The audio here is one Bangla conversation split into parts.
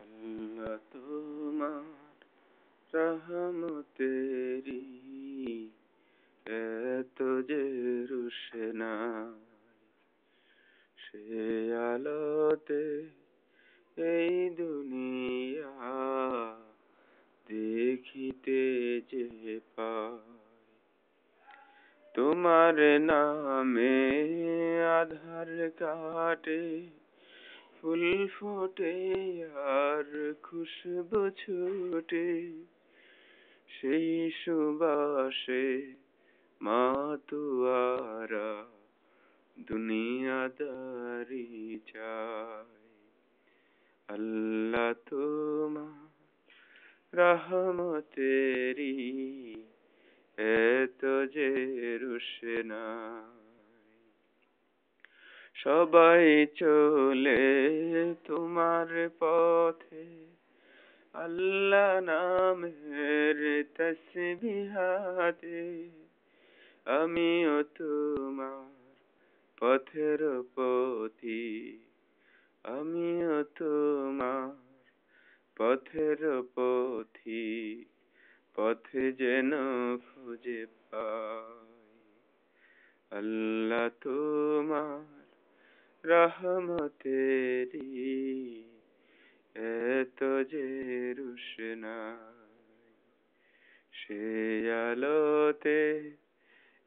আল্লাহ তোমার রহমতেরি এত যে রুশনাই, সে আলোতে এই দুনিয়া দেখিতে যে পাই। তোমার নামে আধার কাটে, ফুল ফোটে আর খুশবু ছুটে, সেই সুবাসে মাতুয়ারা দুনিয়াদারি চায়। আল্লাহ তোমার রহমতেরি এত যে রুশনাই, সবাই চলে তোমার পথে, আল্লাহ নামের তসবিহাতে। আমিও তোমার পথের পথিক, আমিও তোমার পথের পথিক, পথে যেন খুঁজে পাই। আল্লাহ তোমার রহমতেরি এত যে রুশনাই, সে আলোতে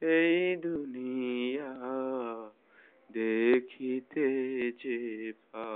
এই দুনিয়া দেখিতে যে পাই।